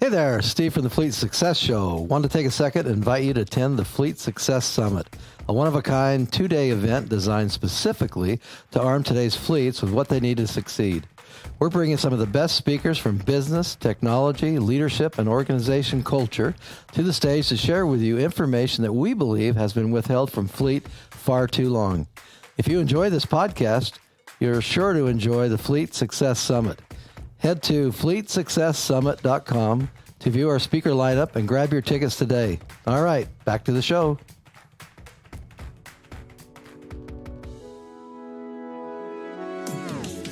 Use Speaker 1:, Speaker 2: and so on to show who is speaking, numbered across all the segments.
Speaker 1: Hey there, Steve from the Fleet Success Show. Wanted to take a second and invite you to attend the Fleet Success Summit, a one-of-a-kind two-day event designed specifically to arm today's fleets with what they need to succeed. We're bringing some of the best speakers from business, technology, leadership, and organization culture to the stage to share with you information that we believe has been withheld from Fleet far too long. If you enjoy this podcast, you're sure to enjoy the Fleet Success Summit. Head to fleetsuccesssummit.com to view our speaker lineup and grab your tickets today. All right, back to the show.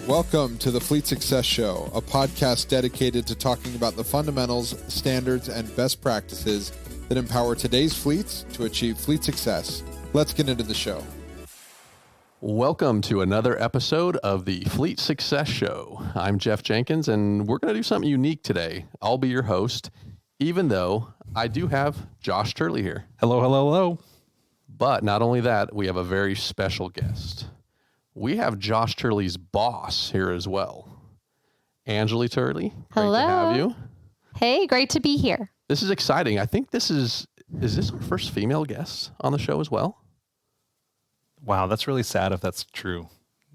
Speaker 2: Welcome to the Fleet Success Show, a podcast dedicated to talking about the fundamentals, standards, and best practices that empower today's fleets to achieve fleet success. Let's get into the show.
Speaker 3: Welcome to another episode of the Fleet Success Show. I'm Jeff Jenkins, and we're going to do something unique today. I'll be your host, even though I do have Josh Turley here.
Speaker 4: Hello, hello, hello.
Speaker 3: But not only that, we have a very special guest. We have Josh Turley's boss here as well. Anjuli Turley.
Speaker 5: Hello.
Speaker 3: Great to have you.
Speaker 5: Hey, great to be here.
Speaker 3: This is exciting. I think is this our first female guest on the show as well?
Speaker 4: Wow, that's really sad if that's true.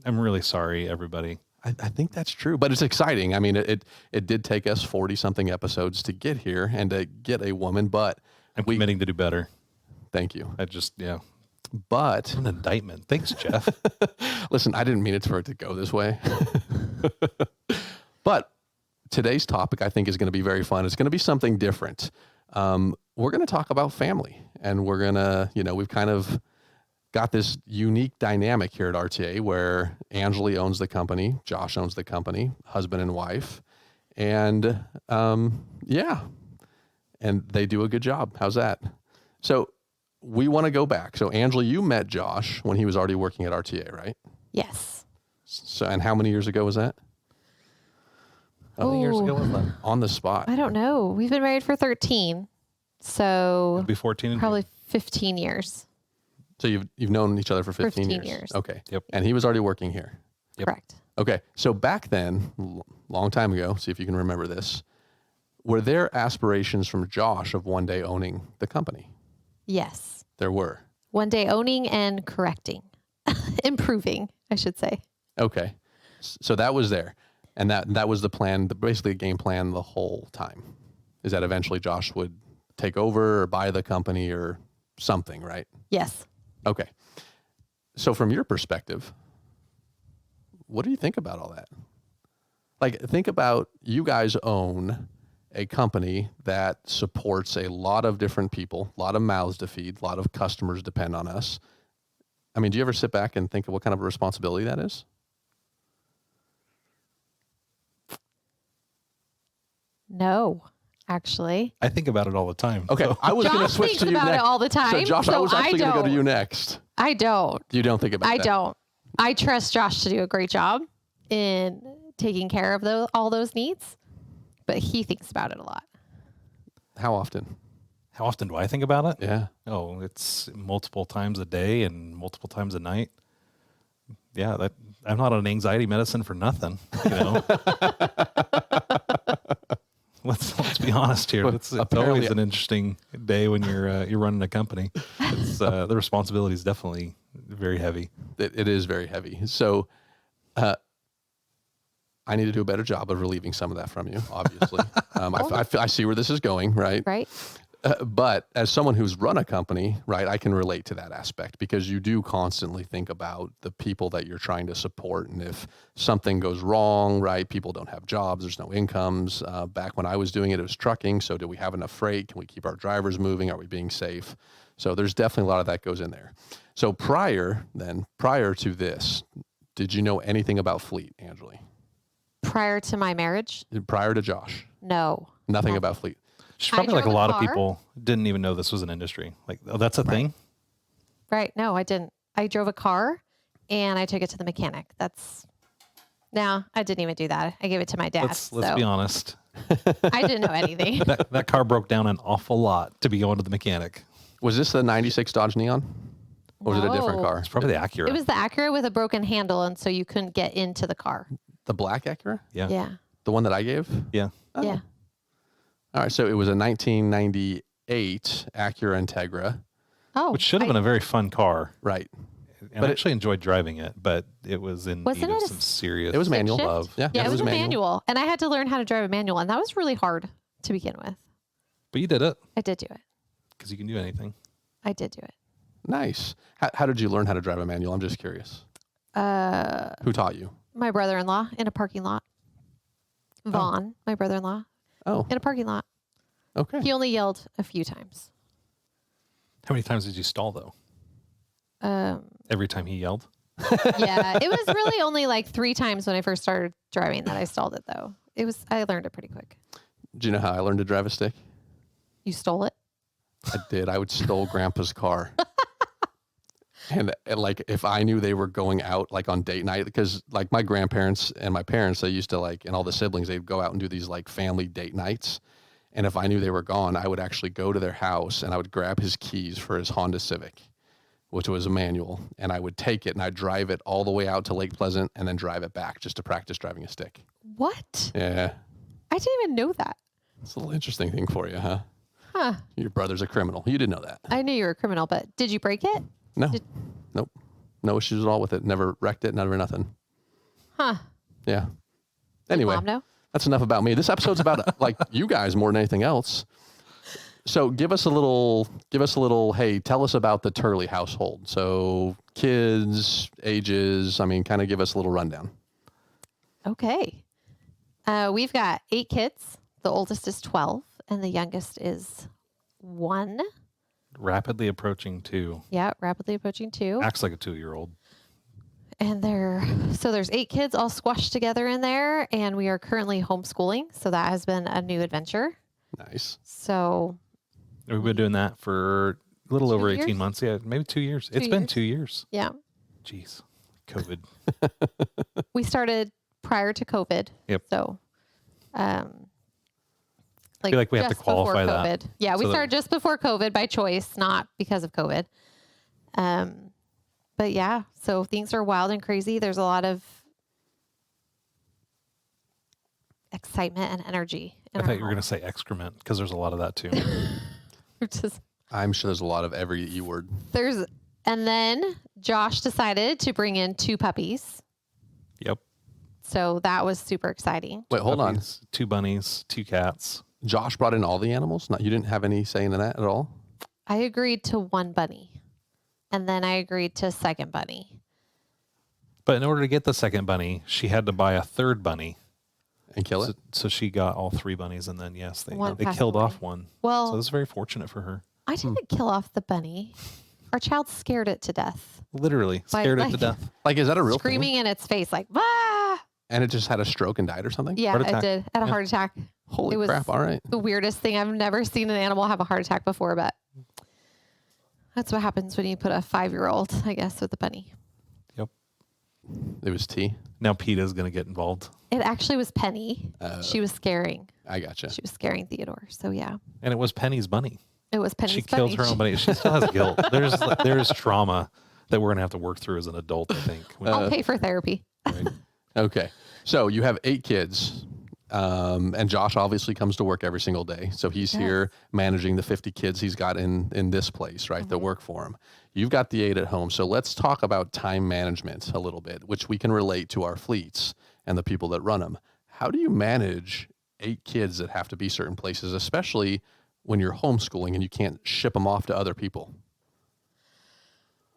Speaker 4: I'm really sorry, everybody.
Speaker 3: I think that's true, but it's exciting. I mean, it did take us 40-something episodes to get here and to get a woman, but
Speaker 4: I'm committing to do better.
Speaker 3: Thank you. But
Speaker 4: an indictment. Thanks, Jeff.
Speaker 3: Listen, I didn't mean it for it to go this way. But today's topic, I think, is going to be very fun. It's going to be something different. We're going to talk about family, and we're going to, we've kind of got this unique dynamic here at RTA where Anjuli owns the company, Josh owns the company, husband and wife, and and they do a good job. How's that? So we want to go back. So Anjuli, you met Josh when he was already working at RTA, right?
Speaker 5: Yes.
Speaker 3: So, and how many years ago was that?
Speaker 4: How many years ago was that?
Speaker 3: On the spot.
Speaker 5: I don't know. We've been married for 13. So
Speaker 4: It'll be 14.
Speaker 5: probably 15 years.
Speaker 3: So you've known each other for 15 years. Okay.
Speaker 4: Yep.
Speaker 3: And he was already working here.
Speaker 4: Yep.
Speaker 5: Correct.
Speaker 3: Okay. So back then, long time ago, see if you can remember this, were there aspirations from Josh of one day owning the company?
Speaker 5: Yes.
Speaker 3: There were.
Speaker 5: One day owning and correcting. Improving, I should say.
Speaker 3: Okay. So that was there. And that was the plan, basically a game plan the whole time. Is that eventually Josh would take over or buy the company or something, right?
Speaker 5: Yes.
Speaker 3: Okay. So from your perspective, what do you think about all that? Like, think about you guys own a company that supports a lot of different people, a lot of mouths to feed, a lot of customers depend on us. I mean, do you ever sit back and think of what kind of a responsibility that is?
Speaker 5: No, actually.
Speaker 4: I think about it all the time.
Speaker 3: Okay.
Speaker 4: So.
Speaker 3: I was going to
Speaker 5: Josh
Speaker 3: switch
Speaker 5: thinks
Speaker 3: to you
Speaker 5: about
Speaker 3: next.
Speaker 5: it all the time.
Speaker 3: So Josh, I was actually going to go to
Speaker 5: don't.
Speaker 3: you next.
Speaker 5: I don't.
Speaker 3: You don't think about that?
Speaker 5: I don't. I trust Josh to do a great job in taking care of all those needs, but he thinks about it a lot.
Speaker 3: How often?
Speaker 4: How often do I think about it?
Speaker 3: Yeah.
Speaker 4: Oh, it's multiple times a day and multiple times a night. Yeah, I'm not on anxiety medicine for nothing. Let's be honest here. It's always an interesting day when you're running a company. It's the responsibility is definitely very heavy.
Speaker 3: It is very heavy. So I need to do a better job of relieving some of that from you, obviously. I see where this is going, right?
Speaker 5: Right.
Speaker 3: But as someone who's run a company, right, I can relate to that aspect because you do constantly think about the people that you're trying to support. And if something goes wrong, right, people don't have jobs, there's no incomes. Back when I was doing it, it was trucking. So do we have enough freight? Can we keep our drivers moving? Are we being safe? So there's definitely a lot of that goes in there. So prior to this, did you know anything about fleet, Anjuli?
Speaker 5: Prior to my marriage?
Speaker 3: Prior to Josh?
Speaker 5: No.
Speaker 3: Nothing about fleet.
Speaker 4: She's probably like a
Speaker 5: drove a
Speaker 4: lot of
Speaker 5: car.
Speaker 4: people didn't even know this was an industry. Like, oh, that's a thing?
Speaker 5: Right. No, I didn't. I drove a car and I took it to the mechanic. No, I didn't even do that. I gave it to my dad.
Speaker 4: Let's be honest.
Speaker 5: I didn't know anything.
Speaker 4: That car broke down an awful lot to be going to the mechanic.
Speaker 3: Was this the 96 Dodge Neon? Or was it a different
Speaker 5: No.
Speaker 3: car?
Speaker 4: It's probably the Acura.
Speaker 5: It was the Acura with a broken handle, and so you couldn't get into the car.
Speaker 3: The black Acura?
Speaker 4: Yeah.
Speaker 5: Yeah.
Speaker 3: The one that I gave?
Speaker 4: Yeah.
Speaker 3: Oh.
Speaker 5: Yeah.
Speaker 3: All right. So it was a 1998 Acura Integra.
Speaker 5: Oh,
Speaker 4: which should have been a very fun car.
Speaker 3: Right.
Speaker 4: And I actually enjoyed driving it, but it was in need of some serious
Speaker 3: It was manual.
Speaker 4: love.
Speaker 5: Yeah, it was a manual. And I had to learn how to drive a manual, and that was really hard to begin with.
Speaker 4: But you did it.
Speaker 5: I did do it.
Speaker 4: Because you can do anything.
Speaker 5: I did do it.
Speaker 3: Nice. How did you learn how to drive a manual? I'm just curious. Who taught you?
Speaker 5: My brother-in-law in a parking lot. Vaughn, my brother-in-law.
Speaker 3: Oh.
Speaker 5: In a parking lot.
Speaker 3: Okay.
Speaker 5: He only yelled a few times.
Speaker 4: How many times did you stall, though? Every time he yelled?
Speaker 5: Yeah, it was really only like 3 times when I first started driving that I stalled it, though. I learned it pretty quick.
Speaker 3: Do you know how I learned to drive a stick?
Speaker 5: You stole it?
Speaker 3: I did. I would stole Grandpa's car. And like, if I knew they were going out like on date night, because like my grandparents and my parents, they used to like, and all the siblings, they'd go out and do these like family date nights. And if I knew they were gone, I would actually go to their house and I would grab his keys for his Honda Civic, which was a manual. And I would take it and I'd drive it all the way out to Lake Pleasant and then drive it back just to practice driving a stick.
Speaker 5: What?
Speaker 3: Yeah.
Speaker 5: I didn't even know that.
Speaker 3: It's a little interesting thing for you, huh?
Speaker 5: Huh.
Speaker 3: Your brother's a criminal. You didn't know that.
Speaker 5: I knew you were a criminal, but did you break it?
Speaker 3: No. Nope. No issues at all with it. Never wrecked it. Never nothing.
Speaker 5: Huh.
Speaker 3: Yeah. Anyway,
Speaker 5: Mom know?
Speaker 3: that's enough about me. This episode's about like you guys more than anything else. So give us a little, hey, tell us about the Turley household. So kids, ages, kind of give us a little rundown.
Speaker 5: Okay. We've got 8 kids. The oldest is 12 and the youngest is 1.
Speaker 4: Rapidly approaching 2.
Speaker 5: Yeah, rapidly approaching 2.
Speaker 4: Acts like a 2-year-old.
Speaker 5: And there's 8 kids all squashed together in there, and we are currently homeschooling. So that has been a new adventure.
Speaker 3: Nice.
Speaker 5: So
Speaker 4: we've been doing that for a little over 18
Speaker 5: years?
Speaker 4: months. Yeah, maybe 2 years. It's been 2 years.
Speaker 5: Yeah.
Speaker 4: Jeez. COVID.
Speaker 5: We started prior to COVID.
Speaker 4: Yep.
Speaker 5: So,
Speaker 4: I feel like we have to
Speaker 5: just
Speaker 4: qualify
Speaker 5: before
Speaker 4: that.
Speaker 5: COVID. Yeah, we started just before COVID by choice, not because of COVID. But yeah, so things are wild and crazy. There's a lot of excitement and energy.
Speaker 4: I thought you were going to say excrement because there's a lot of that too.
Speaker 3: I'm sure there's a lot of every E word.
Speaker 5: And then Josh decided to bring in 2 puppies.
Speaker 4: Yep.
Speaker 5: So that was super exciting.
Speaker 3: Wait, hold on.
Speaker 4: 2 bunnies, 2 cats.
Speaker 3: Josh brought in all the animals? You didn't have any say in that at all?
Speaker 5: I agreed to 1 bunny. And then I agreed to 2nd bunny.
Speaker 4: But in order to get the 2nd bunny, she had to buy a 3rd bunny.
Speaker 3: And kill it?
Speaker 4: So she got all 3 bunnies, and then, yes, they
Speaker 5: passed
Speaker 4: killed
Speaker 5: away.
Speaker 4: off 1.
Speaker 5: Well,
Speaker 4: so this is very fortunate for her.
Speaker 5: I didn't kill off the bunny. Our child scared it to death.
Speaker 4: Literally scared it to death.
Speaker 3: Is that a real
Speaker 5: Screaming
Speaker 3: thing?
Speaker 5: in its face like, ah!
Speaker 3: And it just had a stroke and died or something?
Speaker 5: Yeah, it did. Had a heart attack.
Speaker 3: Holy crap. All right.
Speaker 5: The weirdest thing. I've never seen an animal have a heart attack before, but that's what happens when you put a 5-year-old, I guess, with a bunny.
Speaker 4: Yep.
Speaker 3: It was T.
Speaker 4: Now PETA's going to get involved.
Speaker 5: It actually was Penny. She was scaring.
Speaker 3: I gotcha.
Speaker 5: She was scaring Theodore. So yeah.
Speaker 4: And it was Penny's bunny.
Speaker 5: It was Penny's
Speaker 4: She
Speaker 5: bunny.
Speaker 4: killed her own bunny. She still has guilt. There's trauma that we're going to have to work through as an adult, I think.
Speaker 5: I'll pay for therapy.
Speaker 4: Right.
Speaker 3: Okay. So you have 8 kids. And Josh obviously comes to work every single day. So he's here managing the 50 kids he's got in this place, right? That work for him. You've got the 8 at home. So let's talk about time management a little bit, which we can relate to our fleets and the people that run them. How do you manage 8 kids that have to be certain places, especially when you're homeschooling and you can't ship them off to other people?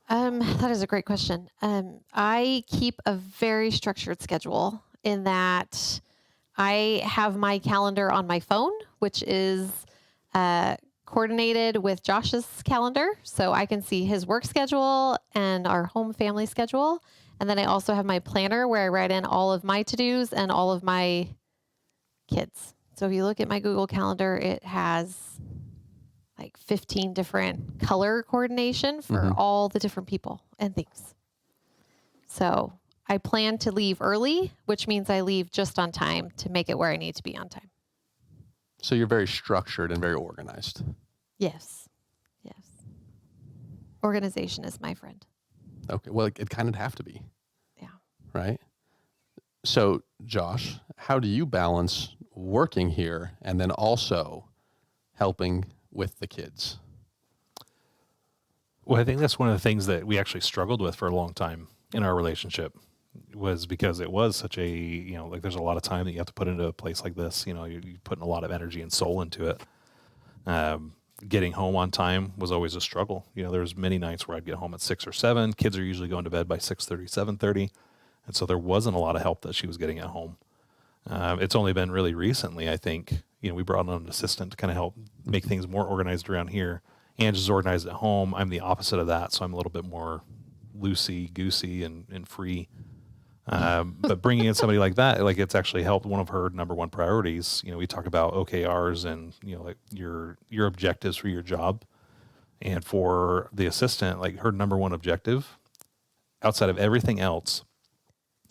Speaker 5: That is a great question. I keep a very structured schedule in that I have my calendar on my phone, which is coordinated with Josh's calendar. So I can see his work schedule and our home family schedule. And then I also have my planner where I write in all of my to-dos and all of my kids. So if you look at my Google Calendar, it has like 15 different color coordination for all the different people and things. So I plan to leave early, which means I leave just on time to make it where I need to be on time.
Speaker 3: So you're very structured and very organized.
Speaker 5: Yes. Yes. Organization is my friend.
Speaker 3: Okay. Well, it kind of have to be.
Speaker 5: Yeah.
Speaker 3: Right? So, Josh, how do you balance working here and then also helping with the kids?
Speaker 4: Well, I think that's one of the things that we actually struggled with for a long time in our relationship, was because it was such a, like there's a lot of time that you have to put into a place like this. You're putting a lot of energy and soul into it. Getting home on time was always a struggle. There was many nights where I'd get home at 6 or 7. Kids are usually going to bed by 6:30, 7:30. And so there wasn't a lot of help that she was getting at home. It's only been really recently, I think, we brought on an assistant to kind of help make things more organized around here. Ange is organized at home. I'm the opposite of that, so I'm a little bit more loosey-goosey and free. But bringing in somebody like that, like it's actually helped one of her number one priorities. We talk about OKRs and, like your objectives for your job. And for the assistant, like her number one objective outside of everything else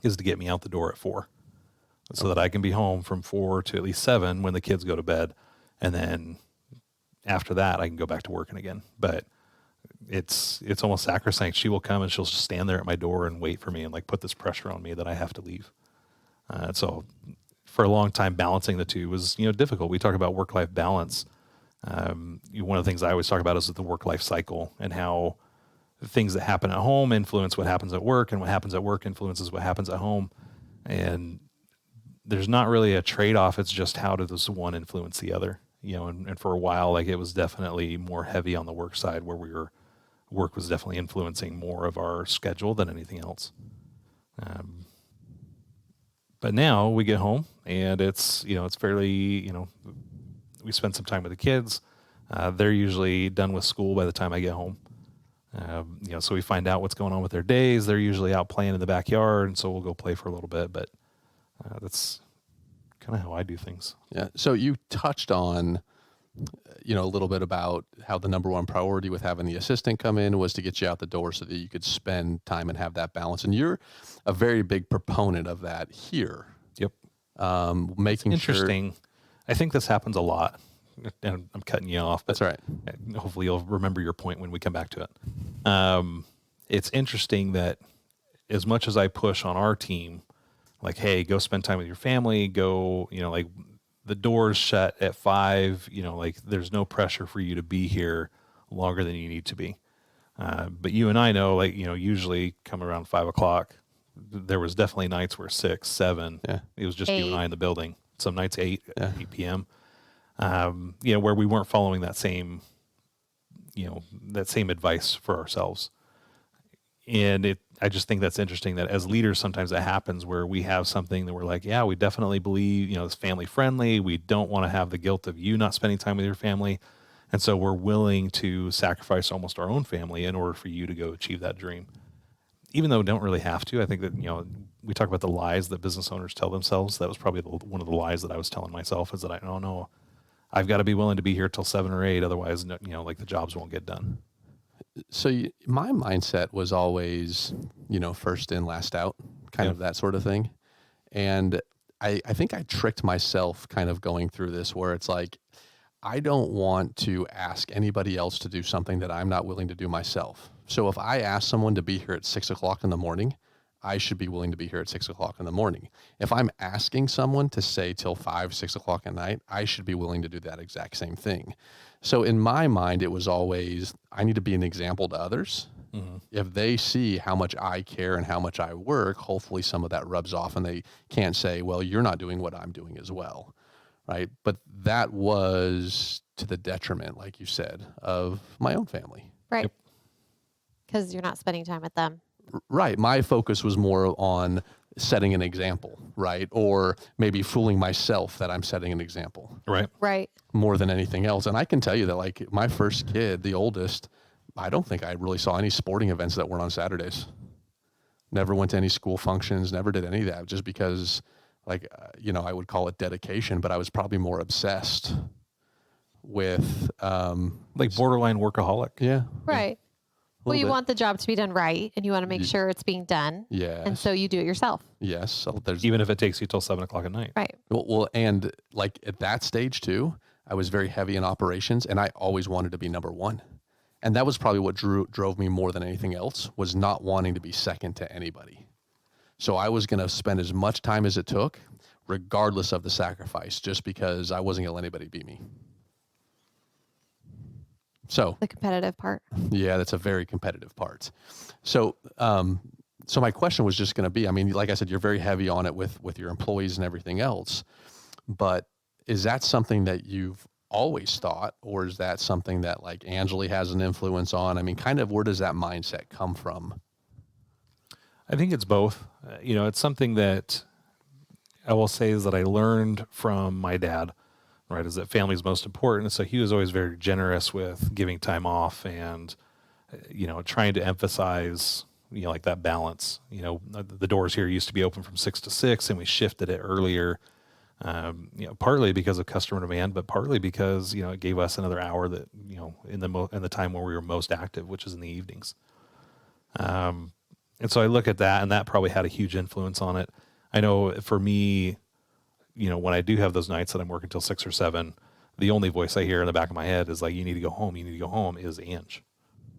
Speaker 4: is to get me out the door at 4 so that I can be home from 4 to at least 7 when the kids go to bed. And then after that, I can go back to working again. But it's almost sacrosanct. She will come and she'll just stand there at my door and wait for me and like put this pressure on me that I have to leave. So for a long time, balancing the two was, difficult. We talk about work-life balance. One of the things I always talk about is the work-life cycle, and how things that happen at home influence what happens at work, and what happens at work influences what happens at home. And there's not really a trade-off. It's just how does one influence the other, and for a while, like it was definitely more heavy on the work side, where work was definitely influencing more of our schedule than anything else. But now we get home and it's fairly, we spend some time with the kids. They're usually done with school by the time I get home. So we find out what's going on with their days. They're usually out playing in the backyard, and so we'll go play for a little bit, but that's kind of how I do things.
Speaker 3: Yeah. So you touched on, a little bit about how the number one priority with having the assistant come in was to get you out the door so that you could spend time and have that balance. And you're a very big proponent of that here.
Speaker 4: Yep.
Speaker 3: Making
Speaker 4: interesting. I think this happens a lot, and I'm cutting you off. But
Speaker 3: that's right.
Speaker 4: Hopefully you'll remember your point when we come back to it. It's interesting that as much as I push on our team, like, hey, go spend time with your family, go, like the doors shut at 5, like there's no pressure for you to be here longer than you need to be. But you and I know, like, usually come around 5 o'clock. There was definitely nights where 6, 7, it was just 8. You and I in the building. Some nights 8 p.m. Where we weren't following that same advice for ourselves. And I just think that's interesting that as leaders, sometimes that happens where we have something that we're like, yeah, we definitely believe, it's family friendly. We don't want to have the guilt of you not spending time with your family. And so we're willing to sacrifice almost our own family in order for you to go achieve that dream. Even though we don't really have to. I think that, we talk about the lies that business owners tell themselves. That was probably one of the lies that I was telling myself, is that I don't know, I've got to be willing to be here till 7 or 8. Otherwise, like the jobs won't get done.
Speaker 3: So my mindset was always, first in, last out, kind of that sort of thing. And I think I tricked myself kind of going through this, where it's like, I don't want to ask anybody else to do something that I'm not willing to do myself. So if I ask someone to be here at 6 o'clock in the morning, I should be willing to be here at 6 o'clock in the morning. If I'm asking someone to stay till 5, 6 o'clock at night, I should be willing to do that exact same thing. So in my mind, it was always, I need to be an example to others. Mm-hmm. If they see how much I care and how much I work, hopefully some of that rubs off and they can't say, well, you're not doing what I'm doing as well. Right. But that was to the detriment, like you said, of my own family.
Speaker 5: Right. Because you're not spending time with them.
Speaker 3: Right. My focus was more on setting an example, right? Or maybe fooling myself that I'm setting an example.
Speaker 4: Right.
Speaker 5: Right.
Speaker 3: More than anything else. And I can tell you that, like, my first kid, the oldest, I don't think I really saw any sporting events that weren't on Saturdays. Never went to any school functions, never did any of that, just because, like, I would call it dedication, but I was probably more obsessed with...
Speaker 4: like borderline workaholic.
Speaker 3: Yeah.
Speaker 5: Right. Well, you want the job to be done right, and you want to make sure it's being done.
Speaker 3: Yeah.
Speaker 5: And so you do it yourself.
Speaker 3: Yes. So
Speaker 4: even if it takes you till 7 o'clock at night.
Speaker 5: Right.
Speaker 3: Well, and like at that stage too, I was very heavy in operations, and I always wanted to be number one. And that was probably what drove me more than anything else, was not wanting to be second to anybody. So I was going to spend as much time as it took regardless of the sacrifice, just because I wasn't going to let anybody beat me. So
Speaker 5: The competitive part.
Speaker 3: yeah, that's a very competitive part. So, so my question was just going to be, I mean, like I said, you're very heavy on it with your employees and everything else, but is that something that you've always thought, or is that something that like Anjuli has an influence on? I mean, kind of where does that mindset come from?
Speaker 4: I think it's both. It's something that I will say is that I learned from my dad, right? Is that family is most important. So he was always very generous with giving time off and, trying to emphasize, like that balance. The doors here used to be open from 6 to 6 and we shifted it earlier, partly because of customer demand, but partly because, it gave us another hour that, in the time where we were most active, which is in the evenings. And so I look at that, and that probably had a huge influence on it. I know for me, when I do have those nights that I'm working till 6 or 7, the only voice I hear in the back of my head is like, you need to go home, is Ange.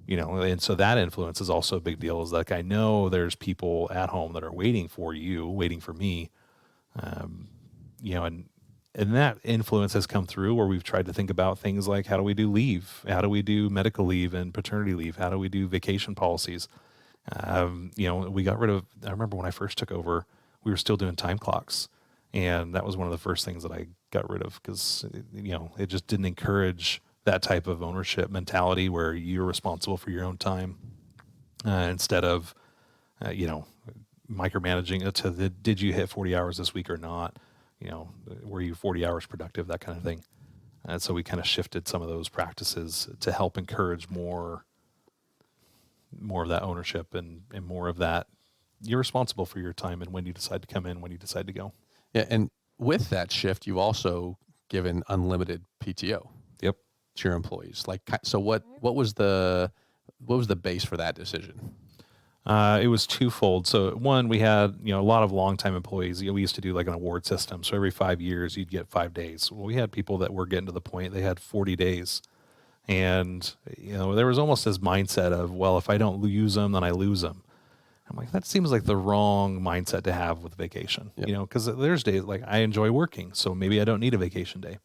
Speaker 4: And so that influence is also a big deal, is like, I know there's people at home that are waiting for you, waiting for me. And that influence has come through where we've tried to think about things like, how do we do leave? How do we do medical leave and paternity leave? How do we do vacation policies? We got rid of, I remember when I first took over, we were still doing time clocks. And that was one of the first things that I got rid of because, it just didn't encourage that type of ownership mentality where you're responsible for your own time instead of, micromanaging it to did you hit 40 hours this week or not? Were you 40 hours productive, that kind of thing. And so we kind of shifted some of those practices to help encourage more of that ownership and more of that. You're responsible for your time and when you decide to come in, when you decide to go.
Speaker 3: Yeah. And with that shift, you've also given unlimited PTO.
Speaker 4: Yep.
Speaker 3: To your employees. Like, so what was the base for that decision?
Speaker 4: It was twofold. So one, we had, a lot of longtime employees. We used to do like an award system. So every 5 years you'd get 5 days. Well, we had people that were getting to the point they had 40 days. And, there was almost this mindset of, well, if I don't use them, then I lose them. I'm like, that seems like the wrong mindset to have with vacation,
Speaker 3: Yep.
Speaker 4: Because there's days like I enjoy working, so maybe I don't need a vacation day.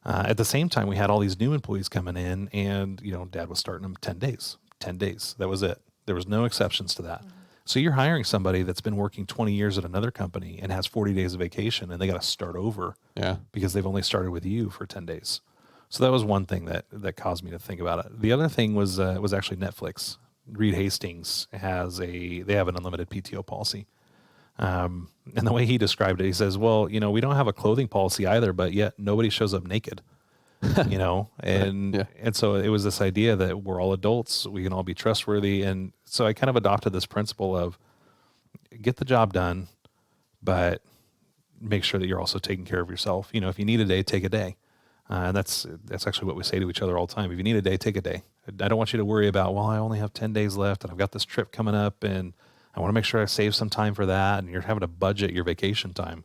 Speaker 4: At the same time, we had all these new employees coming in and, Dad was starting them 10 days. That was it. There was no exceptions to that. Mm-hmm. So you're hiring somebody that's been working 20 years at another company and has 40 days of vacation and they got to start over because they've only started with you for 10 days. So that was one thing that caused me to think about it. The other thing was actually Netflix. Reed Hastings they have an unlimited PTO policy. And the way he described it, he says, well, we don't have a clothing policy either, but yet nobody shows up naked, and so it was this idea that we're all adults. We can all be trustworthy. And so I kind of adopted this principle of get the job done, but make sure that you're also taking care of yourself. If you need a day, take a day. And that's actually what we say to each other all the time. If you need a day, take a day. I don't want you to worry about, well, I only have 10 days left and I've got this trip coming up and I want to make sure I save some time for that. And you're having to budget your vacation time.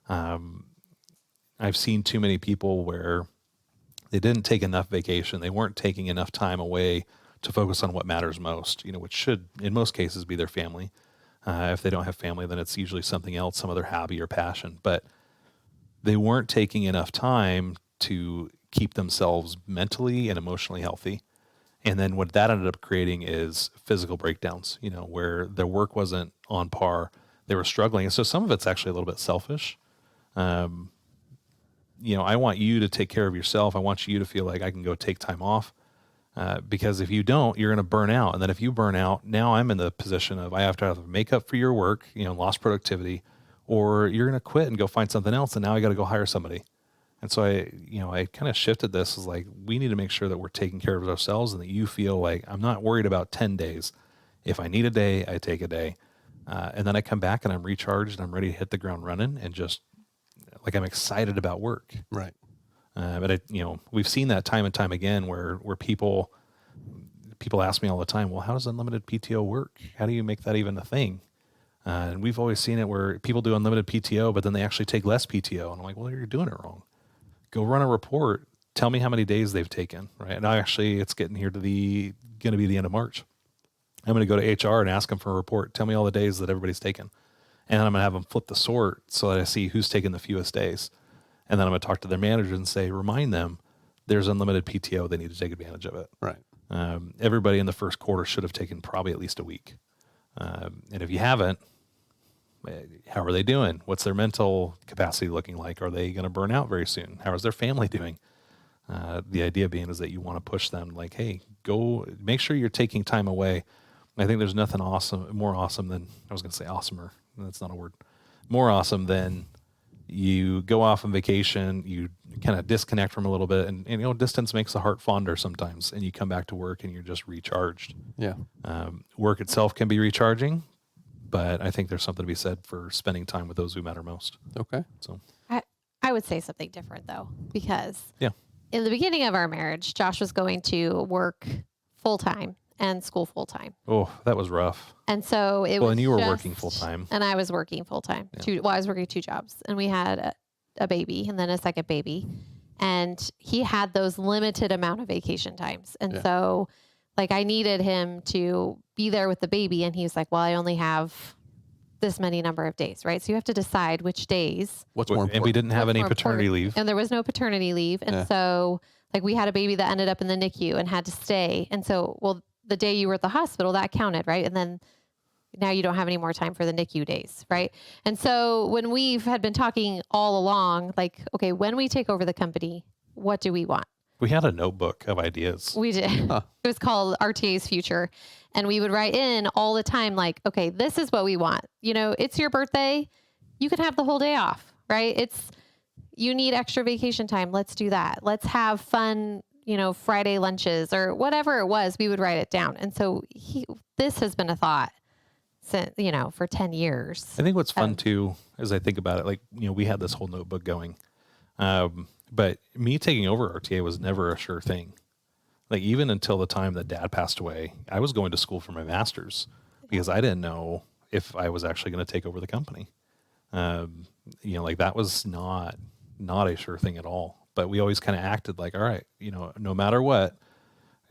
Speaker 4: I've seen too many people where they didn't take enough vacation. They weren't taking enough time away to focus on what matters most, which should, in most cases, be their family. If they don't have family, then it's usually something else, some other hobby or passion. But they weren't taking enough time to keep themselves mentally and emotionally healthy. And then what that ended up creating is physical breakdowns, where their work wasn't on par. They were struggling. And so some of it's actually a little bit selfish. I want you to take care of yourself. I want you to feel like I can go take time off. Because if you don't, you're going to burn out. And then if you burn out, now I'm in the position of I have to either make up for your work, lost productivity, or you're going to quit and go find something else. And now I got to go hire somebody. And so I kind of shifted this as like, we need to make sure that we're taking care of ourselves and that you feel like I'm not worried about 10 days. If I need a day, I take a day. And then I come back and I'm recharged and I'm ready to hit the ground running and just like, I'm excited about work.
Speaker 3: Right.
Speaker 4: But we've seen that time and time again where people ask me all the time, well, how does unlimited PTO work? How do you make that even a thing? And we've always seen it where people do unlimited PTO, but then they actually take less PTO. And I'm like, well, you're doing it wrong. Go run a report. Tell me how many days they've taken, right? And it's getting here to going to be the end of March. I'm going to go to HR and ask them for a report. Tell me all the days that everybody's taken. And then I'm going to have them flip the sort so that I see who's taking the fewest days. And then I'm going to talk to their manager and say, remind them there's unlimited PTO. They need to take advantage of it.
Speaker 3: Right.
Speaker 4: Everybody in the first quarter should have taken probably at least a week. And if you haven't, how are they doing? What's their mental capacity looking like? Are they going to burn out very soon? How is their family doing? The idea being is that you want to push them like, hey, go make sure you're taking time away. I think there's nothing more awesome than, I was going to say awesomer. That's not a word. More awesome than you go off on vacation, you kind of disconnect from a little bit, and distance makes the heart fonder sometimes, and you come back to work and you're just recharged.
Speaker 3: Yeah.
Speaker 4: Work itself can be recharging, but I think there's something to be said for spending time with those who matter most.
Speaker 3: Okay.
Speaker 4: So
Speaker 5: I would say something different though, because
Speaker 4: yeah,
Speaker 5: in the beginning of our marriage, Josh was going to work full time and school full time.
Speaker 4: Oh, that was rough.
Speaker 5: And so it was.
Speaker 4: Well, and you were working full time.
Speaker 5: And I was working full time.
Speaker 4: Yeah.
Speaker 5: I was working 2 jobs, and we had a baby and then a second baby. And he had those limited amount of vacation times. And so like I needed him to be there with the baby. And he was like, well, I only have this many number of days, right? So you have to decide which days.
Speaker 3: What's more important?
Speaker 4: And we didn't have any
Speaker 5: more
Speaker 4: paternity
Speaker 5: important.
Speaker 4: leave.
Speaker 5: And there was no paternity leave. And so like we had a baby that ended up in the NICU and had to stay. And so, well, the day you were at the hospital, that counted, right? And then now you don't have any more time for the NICU days, right? And so when we've had been talking all along, like, okay, when we take over the company, what do we want?
Speaker 4: We had a notebook of ideas.
Speaker 5: We did. It was called RTA's Future. And we would write in all the time, like, okay, this is what we want. It's your birthday. You can have the whole day off, right? You need extra vacation time. Let's do that. Let's have fun, Friday lunches or whatever it was. We would write it down. And so this has been a thought since, for 10 years.
Speaker 4: I think what's fun too, as I think about it, like, we had this whole notebook going. But me taking over RTA was never a sure thing. Like even until the time that Dad passed away, I was going to school for my master's because I didn't know if I was actually going to take over the company. Like that was not a sure thing at all. But we always kind of acted like, all right, no matter what.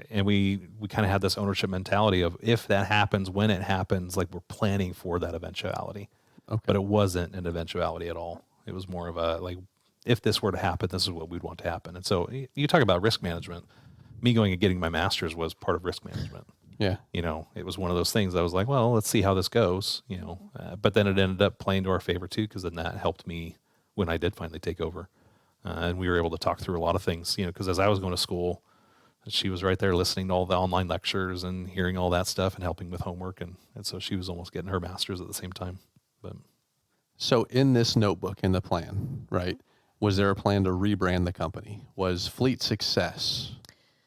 Speaker 4: And we kind of had this ownership mentality of if that happens, when it happens, like we're planning for that eventuality. Okay. But it wasn't an eventuality at all. It was more of a like, if this were to happen, this is what we'd want to happen. And so you talk about risk management. Me going and getting my master's was part of risk management.
Speaker 3: Yeah.
Speaker 4: It was one of those things I was like, well, let's see how this goes, but then it ended up playing to our favor too, because then that helped me when I did finally take over. And we were able to talk through a lot of things, because as I was going to school, she was right there listening to all the online lectures and hearing all that stuff and helping with homework. And so she was almost getting her master's at the same time. But
Speaker 3: so in this notebook, in the plan, right, was there a plan to rebrand the company? Was Fleet Success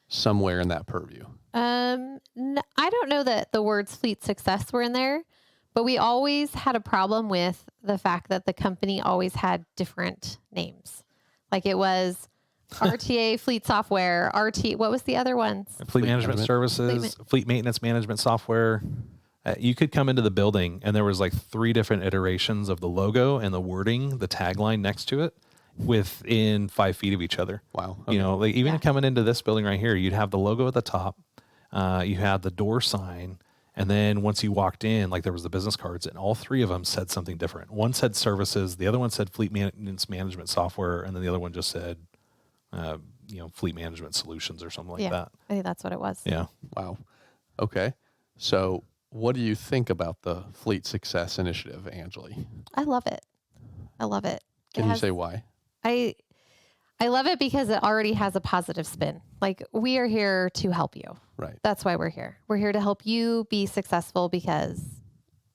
Speaker 3: somewhere in that purview?
Speaker 5: I don't know that the words Fleet Success were in there, but we always had a problem with the fact that the company always had different names. Like it was RTA Fleet Software, what was the other ones?
Speaker 4: Fleet Management Services, Fleet Maintenance Management Software. You could come into the building and there was like 3 different iterations of the logo and the wording, the tagline next to it, within 5 feet of each other.
Speaker 3: Wow. Okay.
Speaker 4: Like even coming into this building right here, you'd have the logo at the top, you had the door sign, and then once you walked in, like there was the business cards, and all 3 of them said something different. One said services, the other one said Fleet Maintenance Management Software, and then the other one just said, Fleet Management Solutions or something like that.
Speaker 5: I think that's what it was.
Speaker 4: Yeah.
Speaker 3: Wow. Okay. So what do you think about the Fleet Success Initiative, Anjuli?
Speaker 5: I love it.
Speaker 3: Can you say why?
Speaker 5: I love it because it already has a positive spin. Like we are here to help you.
Speaker 3: Right.
Speaker 5: That's why we're here. We're here to help you be successful because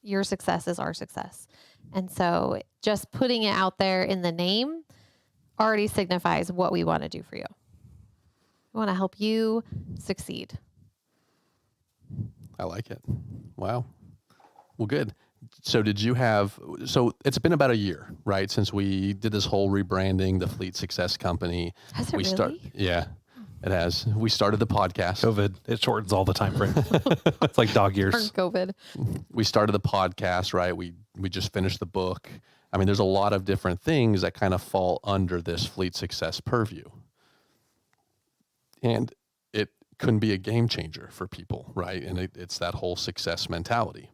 Speaker 5: your success is our success. And so just putting it out there in the name already signifies what we want to do for you. We want to help you succeed.
Speaker 3: I like it. Wow. Well, good. So it's been about a year, right? Since we did this whole rebranding, the Fleet Success Company.
Speaker 5: Has it really?
Speaker 3: Yeah, it has. We started the podcast.
Speaker 4: COVID, it shortens all the time frame. It's like dog years.
Speaker 5: COVID.
Speaker 3: We started the podcast, right? We just finished the book. I mean, there's a lot of different things that kind of fall under this Fleet Success purview. And it can be a game changer for people, right? And it's that whole success mentality.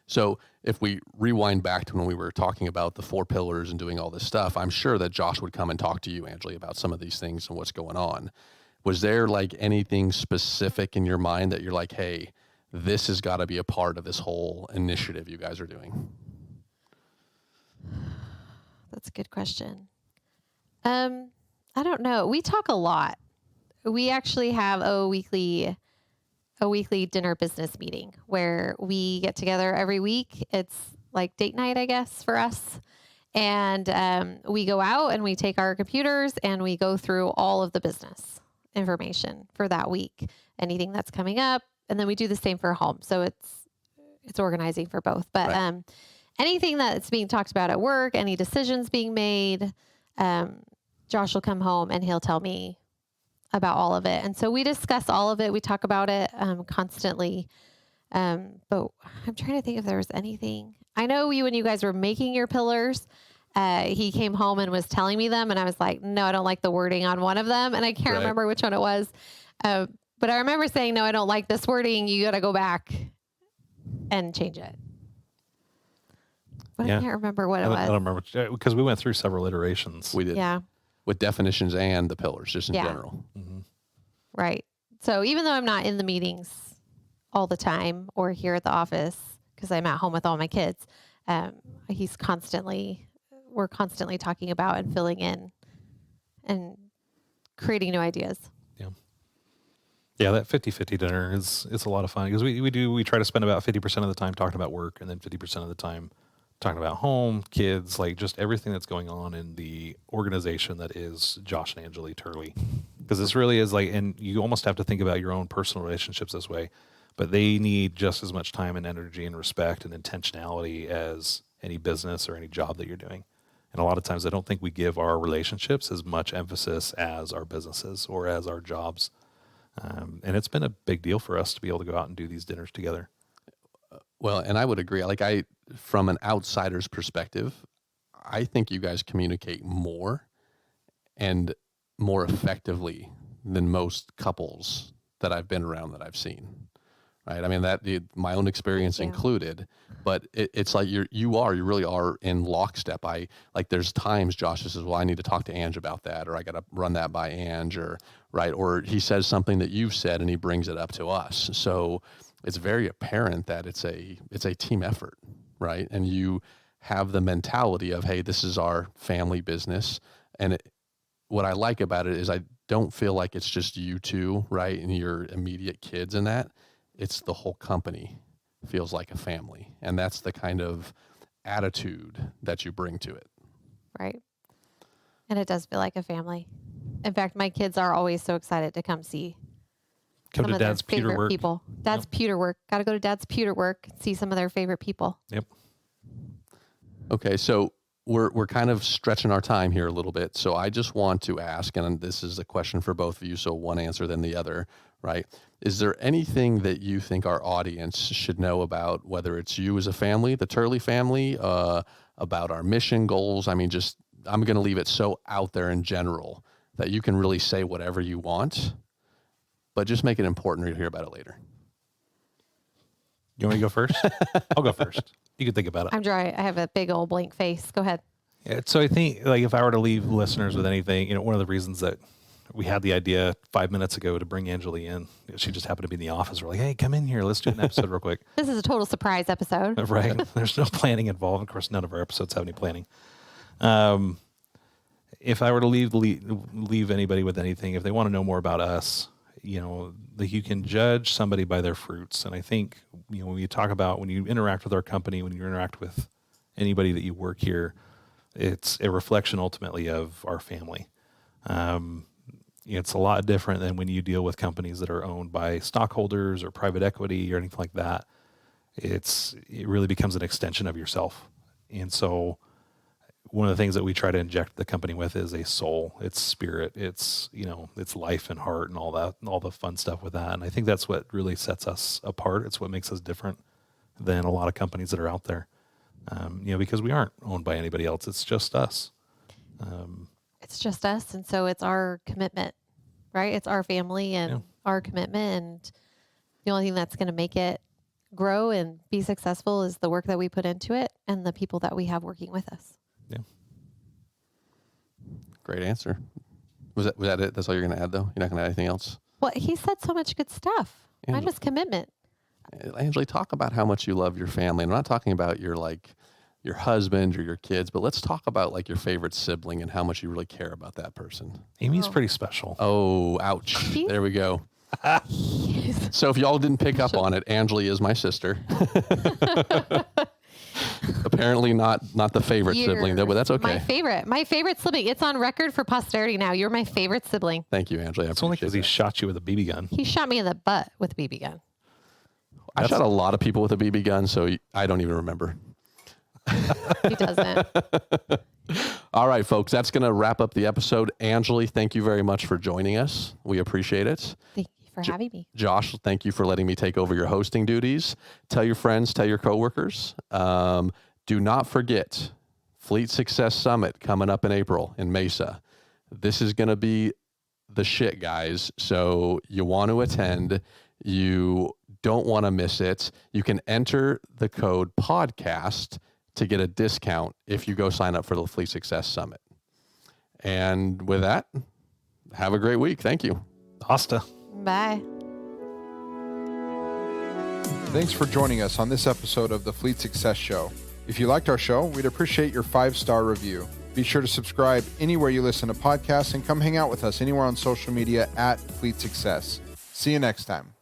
Speaker 3: So if we rewind back to when we were talking about the 4 pillars and doing all this stuff, I'm sure that Josh would come and talk to you, Anjuli, about some of these things and what's going on. Was there like anything specific in your mind that you're like, hey, this has got to be a part of this whole initiative you guys are doing?
Speaker 5: That's a good question. I don't know. We talk a lot. We actually have a weekly dinner business meeting where we get together every week. It's like date night, I guess, for us. And we go out and we take our computers and we go through all of the business information for that week, anything that's coming up. And then we do the same for home. So it's organizing for both. But
Speaker 3: Right.
Speaker 5: Anything that's being talked about at work, any decisions being made, Josh will come home and he'll tell me about all of it. And so we discuss all of it. We talk about it constantly. But I'm trying to think if there was anything. I know when you guys were making your pillars, he came home and was telling me them. And I was like, no, I don't like the wording on one of them. And I can't
Speaker 3: Right.
Speaker 5: remember which one it was. But I remember saying, no, I don't like this wording. You got to go back and change it. But
Speaker 4: Yeah.
Speaker 5: I can't remember what it
Speaker 4: I
Speaker 5: was.
Speaker 4: don't remember because we went through several iterations.
Speaker 3: We did.
Speaker 5: Yeah.
Speaker 3: With definitions and the pillars, just in
Speaker 5: Yeah.
Speaker 3: general.
Speaker 4: Mm-hmm.
Speaker 5: Right. So even though I'm not in the meetings all the time or here at the office because I'm at home with all my kids, we're constantly talking about and filling in and creating new ideas.
Speaker 4: Yeah, that 50-50 dinner is a lot of fun because we try to spend about 50% of the time talking about work and then 50% of the time talking about home, kids, like just everything that's going on in the organization that is Josh and Anjuli Turley. Because this really is like, and you almost have to think about your own personal relationships this way, but they need just as much time and energy and respect and intentionality as any business or any job that you're doing. And a lot of times I don't think we give our relationships as much emphasis as our businesses or as our jobs. And it's been a big deal for us to be able to go out and do these dinners together.
Speaker 3: Well, and I would agree. Like from an outsider's perspective, I think you guys communicate more and more effectively than most couples that I've been around that I've seen. Right. I mean, my own experience included, but it's like you really are in lockstep. There's times Josh says, well, I need to talk to Ange about that, or I got to run that by Ange, or he says something that you've said and he brings it up to us. So it's very apparent that it's a team effort, right? And you have the mentality of, hey, this is our family business. And what I like about it is I don't feel like it's just you two, right? And your immediate kids and that. It's the whole company feels like a family. And that's the kind of attitude that you bring to it.
Speaker 5: Right. And it does feel like a family. In fact, my kids are always so excited to come see
Speaker 4: Come
Speaker 5: some
Speaker 4: to
Speaker 5: of their
Speaker 4: Dad's pewter
Speaker 5: favorite
Speaker 4: work.
Speaker 5: people. Dad's pewter work. Got to go to Dad's pewter work, see some of their favorite people.
Speaker 4: Yep.
Speaker 3: Okay, so we're kind of stretching our time here a little bit. So I just want to ask, and this is a question for both of you, so one answer then the other, right? Is there anything that you think our audience should know about, whether it's you as a family, the Turley family, about our mission goals? I mean, I'm going to leave it so out there in general that you can really say whatever you want, but just make it important to hear about it later.
Speaker 4: You want me to go first? I'll go first. You can think about it.
Speaker 5: I'm dry. I have a big old blank face. Go ahead.
Speaker 4: Yeah, so I think like if I were to leave listeners with anything, one of the reasons that we had the idea 5 minutes ago to bring Anjuli in, she just happened to be in the office. We're like, hey, come in here. Let's do an episode real quick.
Speaker 5: This is a total surprise episode.
Speaker 4: Right. There's no planning involved. Of course, none of our episodes have any planning. If I were to leave anybody with anything, if they want to know more about us, you can judge somebody by their fruits. And I think, when you talk about, when you interact with our company, when you interact with anybody that you work here, it's a reflection ultimately of our family. It's a lot different than when you deal with companies that are owned by stockholders or private equity or anything like that. It really becomes an extension of yourself. And so one of the things that we try to inject the company with is a soul, its spirit, its life and heart and all that, and all the fun stuff with that. And I think that's what really sets us apart. It's what makes us different than a lot of companies that are out there. Because we aren't owned by anybody else. It's just us.
Speaker 5: It's just us. And so it's our commitment, right? It's our family and our commitment. And the only thing that's going to make it grow and be successful is the work that we put into it and the people that we have working with us.
Speaker 4: Yeah.
Speaker 3: Great answer. Was that it? That's all you're going to add, though? You're not going to add anything else?
Speaker 5: Well, he said so much good stuff. Mine
Speaker 3: Angela.
Speaker 5: was commitment.
Speaker 3: Anjuli, talk about how much you love your family. And I'm not talking about your husband or your kids, but let's talk about like your favorite sibling and how much you really care about that person.
Speaker 4: Amy's pretty special.
Speaker 3: Oh, ouch. There we go. So if y'all didn't pick up on it, Anjuli is my sister. Apparently not the favorite sibling though, but that's okay.
Speaker 5: My favorite sibling. It's on record for posterity now. You're my favorite sibling.
Speaker 3: Thank you, Anjuli.
Speaker 4: It's only because he shot you with a BB gun.
Speaker 5: He shot me in the butt with a BB gun.
Speaker 3: I shot a lot of people with a BB gun, so I don't even remember.
Speaker 5: He doesn't.
Speaker 3: All right, folks, that's going to wrap up the episode. Anjuli, thank you very much for joining us. We appreciate it.
Speaker 5: Thank you for having me.
Speaker 3: Josh, thank you for letting me take over your hosting duties. Tell your friends, tell your coworkers. Do not forget Fleet Success Summit coming up in April in Mesa. This is going to be the shit, guys. So you want to attend. You don't want to miss it. You can enter the code podcast to get a discount if you go sign up for the Fleet Success Summit. And with that, have a great week. Thank you.
Speaker 4: Hasta.
Speaker 5: Bye.
Speaker 2: Thanks for joining us on this episode of the Fleet Success Show. If you liked our show, we'd appreciate your 5-star review. Be sure to subscribe anywhere you listen to podcasts and come hang out with us anywhere on social media at Fleet Success. See you next time.